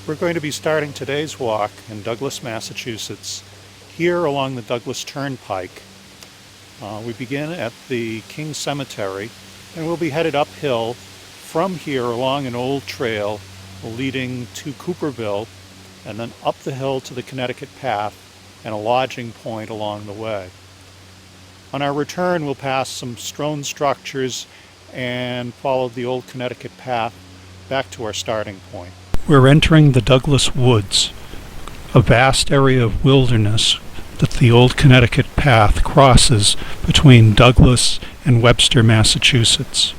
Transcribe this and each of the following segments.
We're going to be starting today's walk in Douglas, Massachusetts, here along the Douglas Turnpike. We begin at the King Cemetery, and we'll be headed uphill from here along an old trail leading to Cooperville, and then up the hill to the Connecticut Path and a lodging point along the way. On our return, we'll pass some stone structures and follow the Old Connecticut Path back to our starting point. We're entering the Douglas Woods, a vast area of wilderness that the Old Connecticut Path crosses between Douglas and Webster, Massachusetts.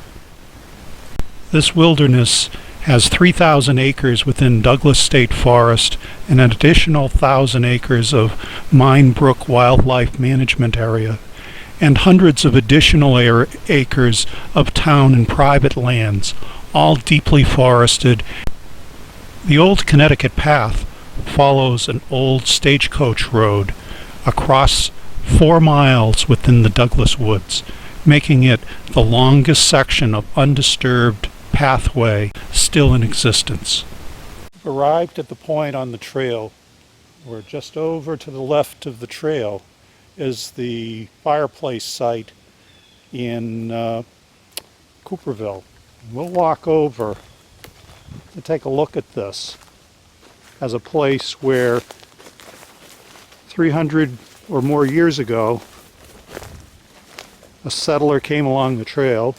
This wilderness has 3,000 acres within Douglas State Forest and an additional 1,000 acres of Brook Wildlife Management Area, and hundreds of additional acres of town and private lands, all deeply forested. The Old Connecticut Path follows an old stagecoach road across 4 miles within the Douglas Woods, making it the longest section of undisturbed pathway still in existence. We've arrived at the point on the trail where just over to the left of the trail is the Fireplace site in Cooperville. We'll walk over to take a look at this as a place where 300 or more years ago a settler came along the trail,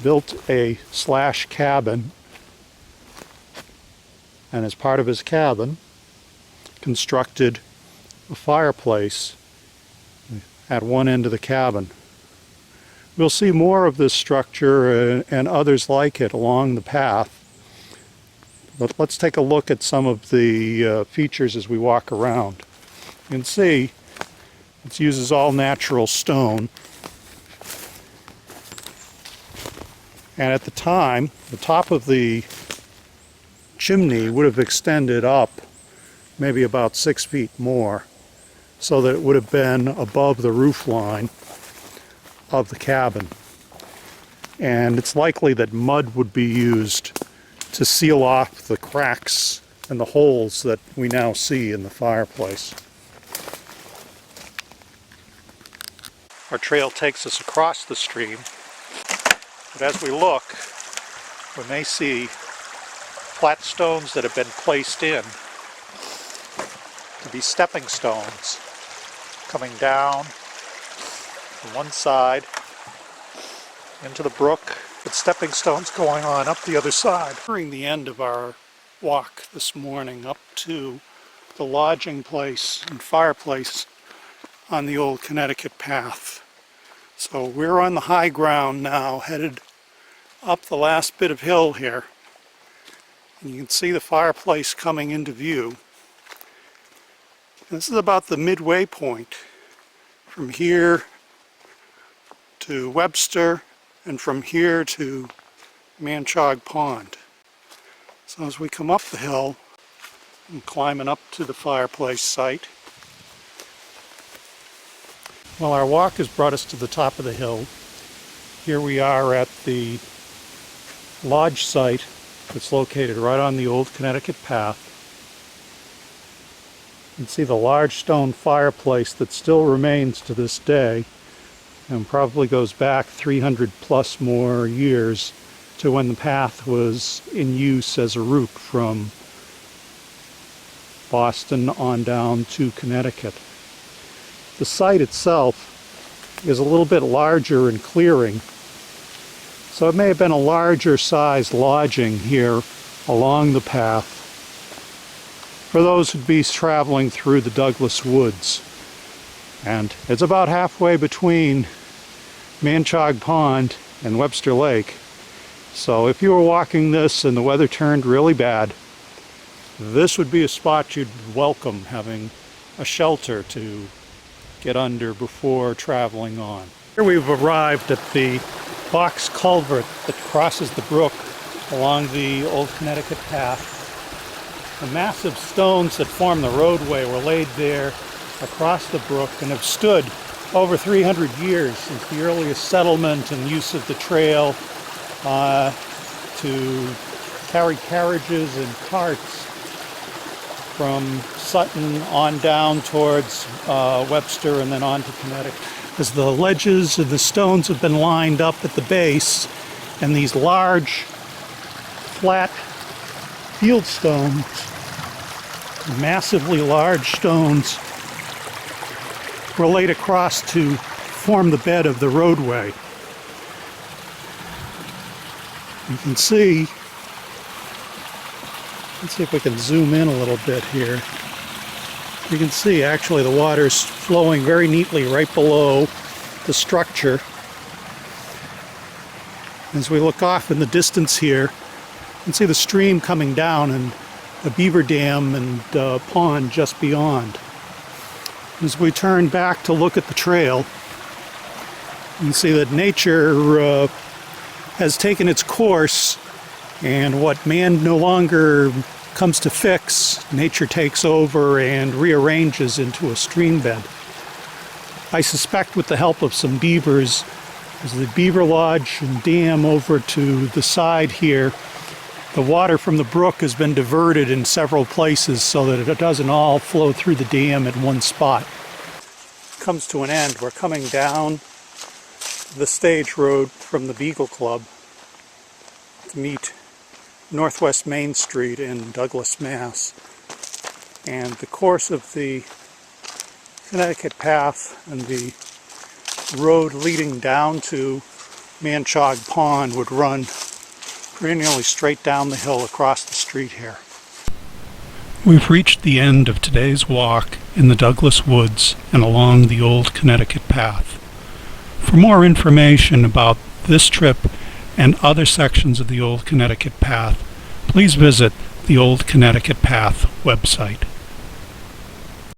built a slash cabin, and as part of his cabin constructed a fireplace at one end of the cabin. We'll see more of this structure and others like it along the path, but let's take a look at some of the features as we walk around. You can see it uses all natural stone, and at the time the top of the chimney would have extended up maybe about 6 feet more, so that it would have been above the roof line of the cabin. And it's likely that mud would be used to seal off the cracks and the holes that we now see in the fireplace. Our trail takes us across the stream, but as we look, we may see flat stones that have been placed in to be stepping stones coming down from one side into the brook, with stepping stones going on up the other side. During the end of our walk this morning up to the lodging place and fireplace on the Old Connecticut Path. So we're on the high ground now, headed up the last bit of hill here, and you can see the fireplace coming into view. This is about the midway point from here to Webster and from here to Manchog Pond. So as we come up the hill and climbing up to the fireplace site, well, our walk has brought us to the top of the hill. Here we are at the lodge site that's located right on the Old Connecticut Path. You can see the large stone fireplace that still remains to this day, and probably goes back 300 plus more years to when the path was in use as a route from Boston on down to Connecticut. The site itself is a little bit larger in clearing, so it may have been a larger size lodging here along the path for those who'd be traveling through the Douglas Woods. And it's about halfway between Manchog Pond and Webster Lake. So if you were walking this and the weather turned really bad, this would be a spot you'd welcome, having a shelter to get under before traveling on. Here we've arrived at the box culvert that crosses the brook along the Old Connecticut Path. The massive stones that form the roadway were laid there across the brook and have stood over 300 years since the earliest settlement and use of the trail to carry carriages and carts from Sutton on down towards Webster and then on to Connecticut. As the ledges and the stones have been lined up at the base, and these large, flat field stones, massively large stones, were laid across to form the bed of the roadway. You can see, let's see if we can zoom in a little bit here. You can see actually the water's flowing very neatly right below the structure. As we look off in the distance here, you can see the stream coming down and a beaver dam and pond just beyond. As we turn back to look at the trail, you can see that nature has taken its course, and what man no longer comes to fix, nature takes over and rearranges into a stream bed. I suspect with the help of some beavers, as the beaver lodge and dam over to the side here, the water from the brook has been diverted in several places so that it doesn't all flow through the dam at one spot. It comes to an end. We're coming down the stage road from the Beagle Club to meet Northwest Main Street in Douglas, Mass. And the course of the Connecticut Path and the road leading down to Manchog Pond would run pretty nearly straight down the hill across the street here. We've reached the end of today's walk in the Douglas Woods and along the Old Connecticut Path. For more information about this trip and other sections of the Old Connecticut Path, please visit the Old Connecticut Path website.